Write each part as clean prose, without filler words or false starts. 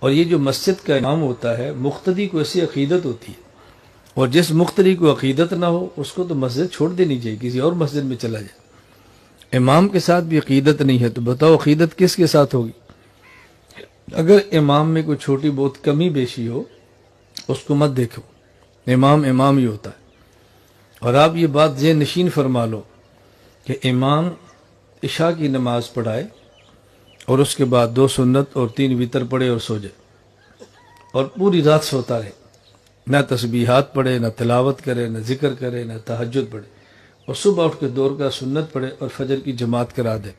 اور یہ جو مسجد کا امام ہوتا ہے، مقتدی کو ایسی عقیدت ہوتی ہے، اور جس مقتدی کو عقیدت نہ ہو اس کو تو مسجد چھوڑ دینی چاہیے، کسی اور مسجد میں چلا جائے۔ امام کے ساتھ بھی عقیدت نہیں ہے تو بتاؤ عقیدت کس کے ساتھ ہوگی؟ اگر امام میں کوئی چھوٹی بہت کمی بیشی ہو اس کو مت دیکھو، امام امام ہی ہوتا ہے۔ اور آپ یہ بات ذہن نشین فرما لو کہ امام عشاء کی نماز پڑھائے اور اس کے بعد 2 سنت اور 3 وتر پڑھے اور سو جائے، اور پوری رات سوتا رہے، نہ تسبیحات پڑھے، نہ تلاوت کرے، نہ ذکر کرے، نہ تہجد پڑھے، اور صبح اٹھ کے 2 رکعت سنت پڑھے اور فجر کی جماعت کرا دے،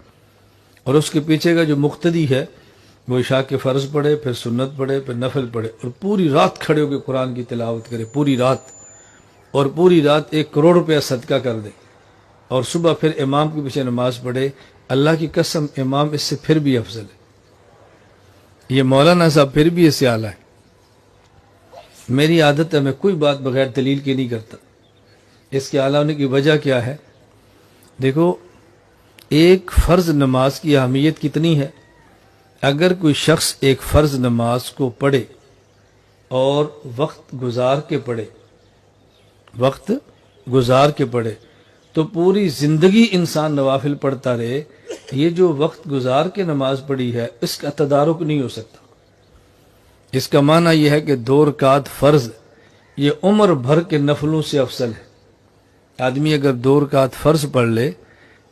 اور اس کے پیچھے کا جو مقتدی ہے وہ عشاء کے فرض پڑھے، پھر سنت پڑھے، پھر نفل پڑھے، اور پوری رات کھڑے ہو کے قرآن کی تلاوت کرے، پوری رات، اور پوری رات 1 کروڑ روپیہ صدقہ کر دے، اور صبح پھر امام کے پیچھے نماز پڑھے۔ اللہ کی قسم امام اس سے پھر بھی افضل ہے، یہ مولانا صاحب پھر بھی اس سے اعلیٰ ہے۔ میری عادت ہے میں کوئی بات بغیر دلیل کے نہیں کرتا۔ اس کے اعلیٰ ہونے کی وجہ کیا ہے؟ دیکھو، ایک فرض نماز کی اہمیت کتنی ہے۔ اگر کوئی شخص ایک فرض نماز کو پڑھے اور وقت گزار کے پڑھے، وقت گزار کے پڑھے، تو پوری زندگی انسان نوافل پڑھتا رہے، یہ جو وقت گزار کے نماز پڑھی ہے اس کا تدارک نہیں ہو سکتا۔ اس کا معنی یہ ہے کہ 2 رکعت فرض یہ عمر بھر کے نفلوں سے افضل ہے۔ آدمی اگر 2 رکعت فرض پڑھ لے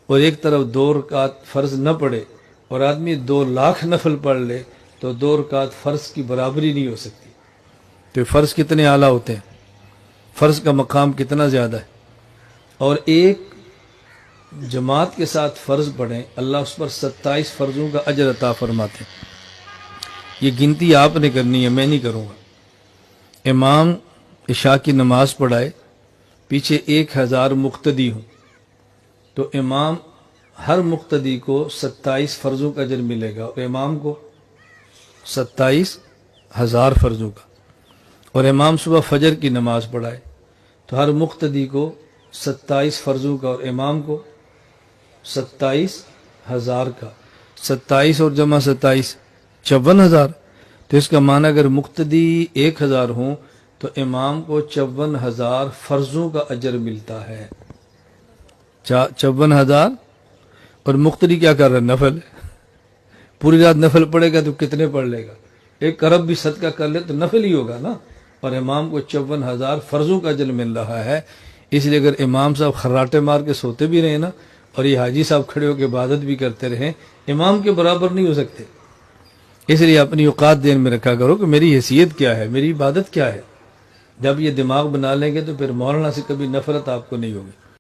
اور ایک طرف 2 رکعت فرض نہ پڑھے، اور آدمی 2 لاکھ نفل پڑھ لے تو 2 رکعت فرض کی برابری نہیں ہو سکتی۔ تو فرض کتنے اعلیٰ ہوتے ہیں، فرض کا مقام کتنا زیادہ ہے۔ اور ایک جماعت کے ساتھ فرض پڑھیں، اللہ اس پر 27 فرضوں کا اجر عطا فرماتے ہیں۔ یہ گنتی آپ نے کرنی ہے، میں نہیں کروں گا۔ امام عشاء کی نماز پڑھائے، پیچھے 1000 مقتدی ہوں، تو امام ہر مقتدی کو 27 فرضوں کا اجر ملے گا، اور امام کو 27,000 فرضوں کا۔ اور امام صبح فجر کی نماز پڑھائے تو ہر مقتدی کو 27 فرضوں کا، اور امام کو 27,000 کا۔ 27 اور جمع 27 54,000۔ تو اس کا معنی اگر مقتدی 1000 ہوں تو امام کو 54,000 فرضوں کا اجر ملتا ہے۔ 54,000، اور مقتدی کیا کر رہا ہے؟ نفل۔ پوری رات نفل پڑھے گا تو کتنے پڑھ لے گا؟ 1 ارب بھی صدقہ کر لے تو نفل ہی ہوگا نا، اور امام کو 54,000 فرضوں کا اجر مل رہا ہے۔ اس لیے اگر امام صاحب خراٹے مار کے سوتے بھی رہے نا، اور یہ حاجی صاحب کھڑے ہو کے عبادت بھی کرتے رہیں، امام کے برابر نہیں ہو سکتے۔ اس لیے اپنی اوقات ذہن میں رکھا کرو کہ میری حیثیت کیا ہے، میری عبادت کیا ہے۔ جب یہ دماغ بنا لیں گے تو پھر مولانا سے کبھی نفرت آپ کو نہیں ہوگی۔